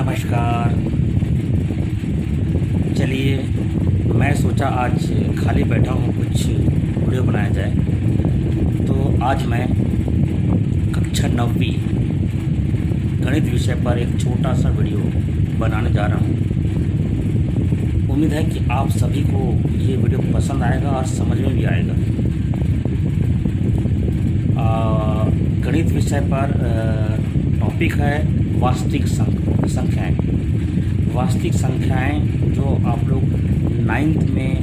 नमस्कार। चलिए, मैं सोचा आज खाली बैठा हूँ, कुछ वीडियो बनाया जाए। तो आज मैं कक्षा 9वीं गणित विषय पर एक छोटा सा वीडियो बनाने जा रहा हूँ। उम्मीद है कि आप सभी को ये वीडियो पसंद आएगा और समझ में भी आएगा। गणित विषय पर टॉपिक है वास्तविक संख्याएं। वास्तविक संख्याएं जो आप लोग 9th में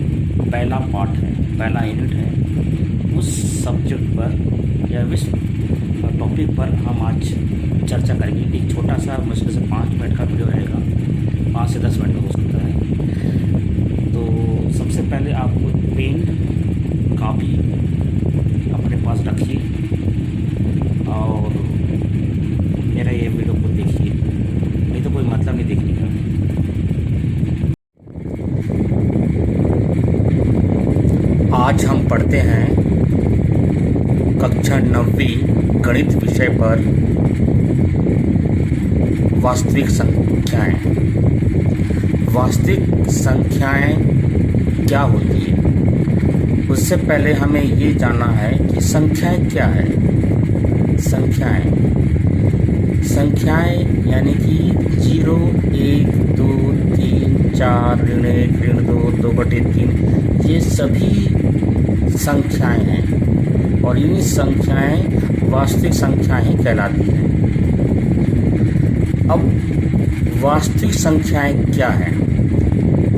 पहला पार्ट है, पहला यूनिट है, उस सब्जेक्ट पर या विषय टॉपिक पर हम आज चर्चा करेंगे। एक छोटा सा मुश्किल से 5 मिनट का वीडियो रहेगा, 5 से 10 मिनट हो सकता है। तो सबसे पहले आप पेन कापी अपने पास रखिए और मेरा ये वीडियो को देखिए, नहीं तो कोई मतलब नहीं देखने का। आज हम पढ़ते हैं कक्षा 9वीं गणित विषय पर वास्तविक संख्याएं। वास्तविक संख्याएं क्या होती है, उससे पहले हमें ये जानना है कि संख्याएं क्या है। संख्याएं यानी कि 0, 1, 2, 3, 4, ऋण 1, ऋण 2, 2/3, ये सभी संख्याएं हैं और इन्हीं संख्याएं वास्तविक संख्याएं कहलाती हैं। अब वास्तविक संख्याएं क्या हैं,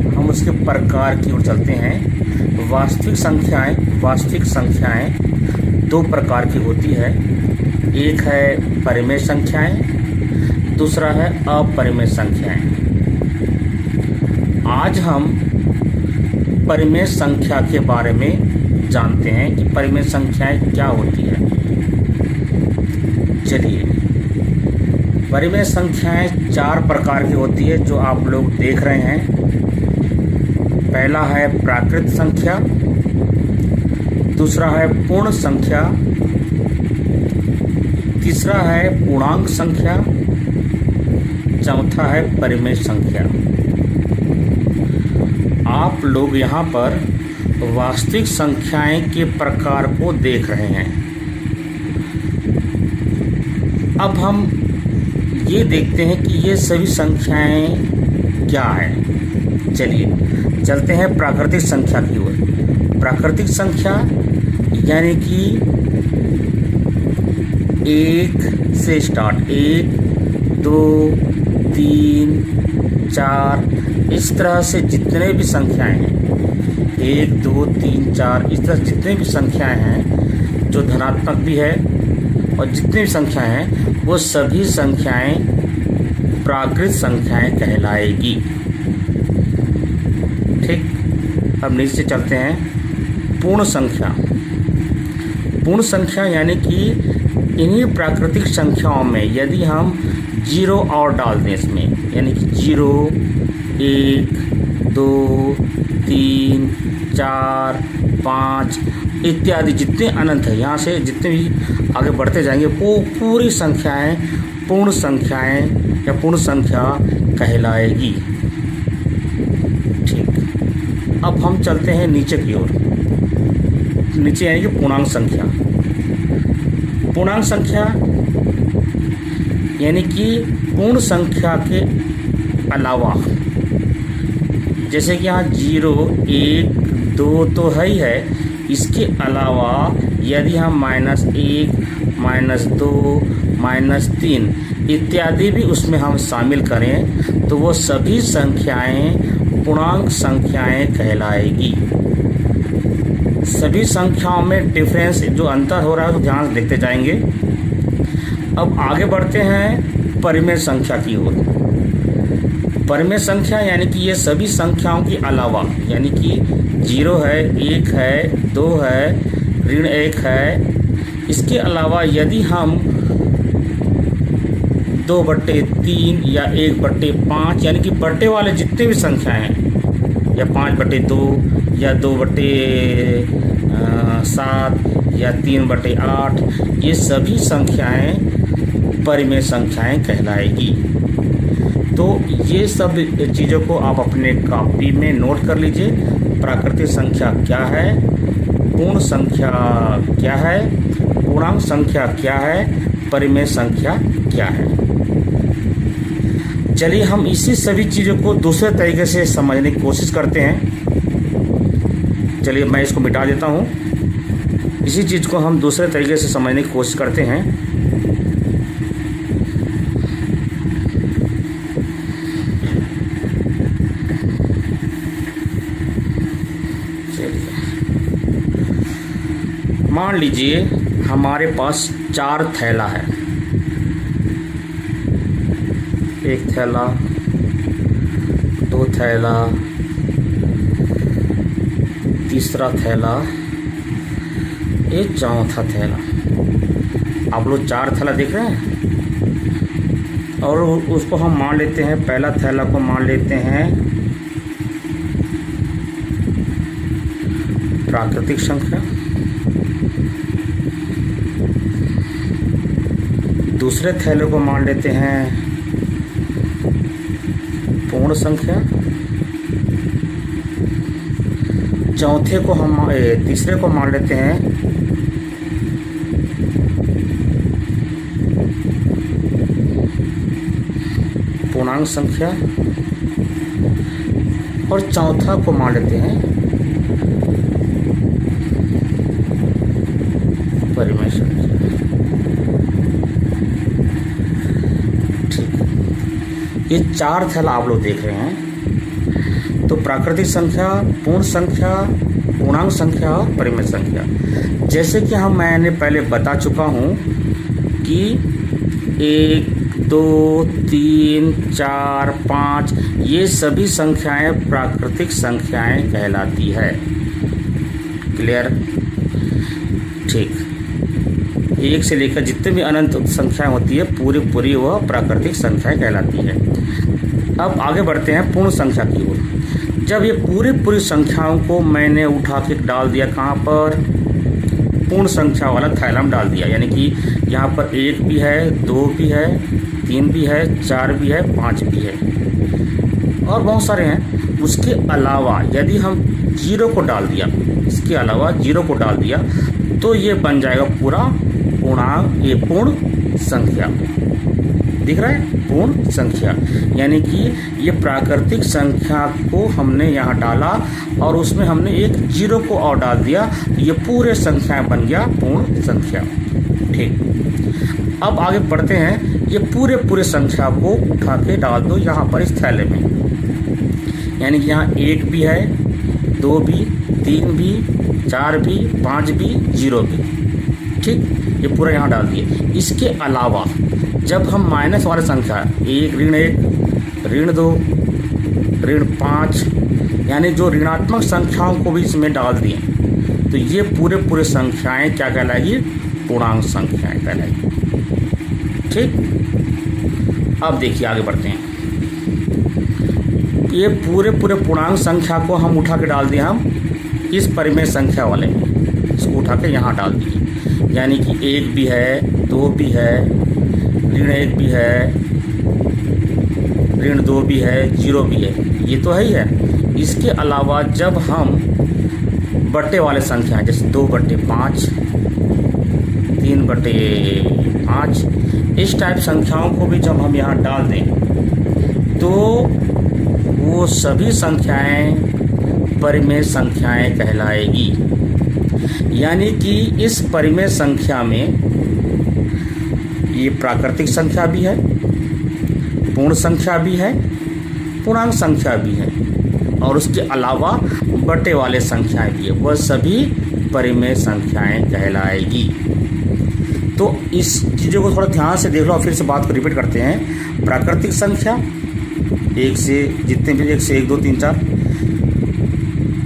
हम उसके प्रकार की ओर चलते हैं। वास्तविक संख्याएं 2 प्रकार की होती है। एक है परिमेय संख्याएं, दूसरा है अपरिमेय संख्याएं। आज हम परिमेय संख्या के बारे में जानते हैं कि परिमेय संख्याएं क्या होती है। चलिए, परिमेय संख्याएं 4 प्रकार की होती है जो आप लोग देख रहे हैं। पहला है प्राकृत संख्या, दूसरा है पूर्ण संख्या, तीसरा है पूर्णांक संख्या, चौथा है परिमेय संख्या। आप लोग यहाँ पर वास्तविक संख्याएं के प्रकार को देख रहे हैं। अब हम ये देखते हैं कि ये सभी संख्याएं क्या है। चलिए चलते हैं प्राकृतिक संख्या की ओर। प्राकृतिक संख्या यानी कि 1 से स्टार्ट, 1, 2, 3, 4, इस तरह से जितने भी संख्याएं हैं, 1, 2, 3, 4, इस तरह जितने भी संख्याएं हैं जो धनात्मक भी है और जितनी भी संख्याएं हैं वो सभी संख्याएं प्राकृत संख्याएं कहलाएगी। ठीक, अब नीचे चलते हैं पूर्ण संख्या। पूर्ण संख्या यानी कि इन्हीं प्राकृतिक संख्याओं में यदि हम 0 और डाल दें इसमें, यानी कि 0, 1, 2, 3, 4, 5 इत्यादि जितने अनंत है, यहाँ से जितने भी आगे बढ़ते जाएंगे वो पूरी संख्याएं पूर्ण संख्याएं या पूर्ण संख्या कहलाएगी। ठीक, अब हम चलते हैं नीचे की ओर। नीचे यानी कि पूर्णांक संख्या। पूर्णांक संख्या यानी कि पूर्ण संख्या के अलावा, जैसे कि यहाँ 0, 1, 2 तो है ही है, इसके अलावा यदि हम -1, -2, -3 इत्यादि भी उसमें हम शामिल करें तो वो सभी संख्याएं पूर्णांक संख्याएं कहलाएगी। सभी संख्याओं में डिफरेंस जो अंतर हो रहा है तो ध्यान से देखते जाएंगे। अब आगे बढ़ते हैं परिमेय संख्या की ओर। परिमेय संख्या यानी कि ये सभी संख्याओं के अलावा, यानी कि 0 है, 1 है, 2 है, ऋण 1 है, इसके अलावा यदि हम 2/3 या 1/5 यानी कि बट्टे वाले जितने भी संख्याएं हैं, या 5/2 या 2/7 या 3/8, ये सभी संख्याएं परिमेय संख्याएं कहलाएगी। तो ये सब चीज़ों को आप अपने कॉपी में नोट कर लीजिए। प्राकृतिक संख्या क्या है, पूर्ण संख्या क्या है, पूर्णांक संख्या क्या है, परिमेय संख्या क्या है। चलिए हम इसी सभी चीज़ों को दूसरे तरीके से समझने की कोशिश करते हैं। चलिए मैं इसको मिटा देता हूँ। इसी चीज़ को हम दूसरे तरीके से समझने की कोशिश करते हैं। मान लीजिए हमारे पास 4 थैला है। एक थैला, 2 थैला, तीसरा थैला, एक चौथा थैला। आप लोग 4 थैला देख रहे हैं और उसको हम मान लेते हैं, पहला थैला को मान लेते हैं प्राकृतिक संख्या, दूसरे थैले को मान लेते हैं पूर्ण संख्या, चौथे को हम तीसरे को मान लेते हैं पूर्णांक संख्या और चौथा को मान लेते हैं परिमेय संख्या। ये 4 थैला आप लोग देख रहे हैं। तो प्राकृतिक संख्या, पूर्ण संख्या, पूर्णांक संख्या और परिमेय संख्या, जैसे कि मैंने पहले बता चुका हूँ कि 1, 2, 3, 4, 5 ये सभी संख्याएं प्राकृतिक संख्याएं कहलाती है। क्लियर? ठीक। 1 से लेकर जितने भी अनंत संख्याएं होती है पूरी वह प्राकृतिक संख्याएं कहलाती है। अब आगे बढ़ते हैं पूर्ण संख्या की ओर। जब ये पूरी संख्याओं को मैंने उठा के डाल दिया कहाँ पर, पूर्ण संख्या वाला थैला में डाल दिया, यानी कि यहाँ पर 1 भी है, 2 भी है, 3 भी है, 4 भी है, 5 भी है और बहुत सारे हैं। उसके अलावा यदि हम 0 को डाल दिया, इसके अलावा 0 को डाल दिया तो ये बन जाएगा पूरा पूर्णांक, ये पूर्ण संख्या। दिख रहा है? पूर्ण संख्या, यानी कि ये प्राकृतिक संख्या को हमने यहाँ डाला और उसमें हमने एक 0 को और डाल दिया, ये पूरे संख्याएं बन गया पूर्ण संख्या। ठीक। अब आगे बढ़ते हैं। ये पूरे संख्या को उठा के डाल दो यहाँ पर इस थैले में, यानी कि यहाँ 1 भी है, 2 भी, 3 भी, 4 भी, 5 भी, 0 भी। ठीक, ये पूरा यहाँ डाल दिए। इसके अलावा जब हम माइनस वाले संख्या 1, ऋण 1, ऋण 2, ऋण 5 यानी जो ऋणात्मक संख्याओं को भी इसमें डाल दिए तो ये पूरे संख्याएं क्या कहलाएगी? पूर्णांक संख्याएं कहलाएगी। ठीक। अब देखिए आगे बढ़ते हैं। ये पूरे पूर्णांक संख्या को हम उठा के डाल दिए हम इस परिमेय संख्या वाले में, इसको उठा के यहाँ डाल दिए, यानी कि 1 भी है, 2 भी है, ऋण 1 भी है, ऋण 2 भी है, 0 भी है, ये तो है ही है। इसके अलावा जब हम बट्टे वाले संख्या जैसे 2/5, 3/5 इस टाइप संख्याओं को भी जब हम यहाँ डाल दें तो वो सभी संख्याएं परिमेय संख्याएं कहलाएगी। यानी कि इस परिमेय संख्या में ये प्राकृतिक संख्या भी है, पूर्ण संख्या भी है, पूर्णांक संख्या भी है और उसके अलावा बटे वाले संख्याएं भी है, वह सभी परिमेय संख्याएं कहलाएगी। तो इस चीज़ों को थोड़ा ध्यान से देख लो और फिर से बात को रिपीट करते हैं। प्राकृतिक संख्या 1 से जितने भी 1 से 1, 2, 3, 4।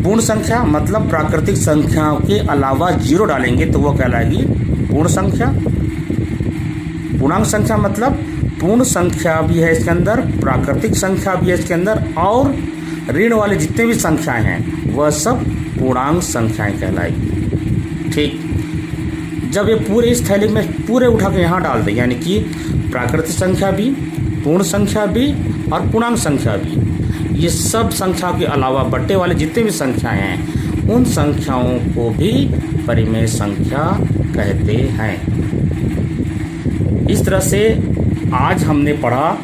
पूर्ण संख्या मतलब प्राकृतिक संख्याओं के अलावा 0 डालेंगे तो वो कहलाएगी पूर्ण संख्या। पूर्णांक संख्या मतलब पूर्ण संख्या भी है इसके अंदर, प्राकृतिक संख्या भी है इसके अंदर और ऋण वाले जितने भी संख्याएं हैं वह सब पूर्णांक संख्याएं कहलाएगी। ठीक। जब ये पूरे इस थैली में पूरे उठा के यहाँ डाल दें, यानी कि प्राकृतिक संख्या भी, पूर्ण संख्या भी और पूर्णांक संख्या भी। ये सब संख्याओं के अलावा बट्टे वाले जितने भी संख्याएं हैं उन संख्याओं को भी परिमेय संख्या कहते हैं। इस तरह से आज हमने पढ़ा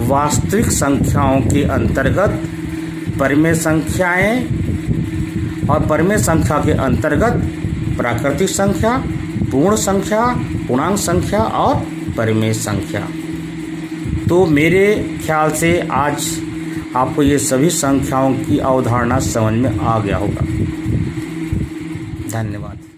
वास्तविक संख्याओं के अंतर्गत परिमेय संख्याएं और परिमेय संख्या के अंतर्गत प्राकृतिक संख्या, पूर्ण संख्या, पूर्णांक संख्या और परिमेय संख्या। तो मेरे ख्याल से आज आपको ये सभी संख्याओं की अवधारणा समझ में आ गया होगा। धन्यवाद।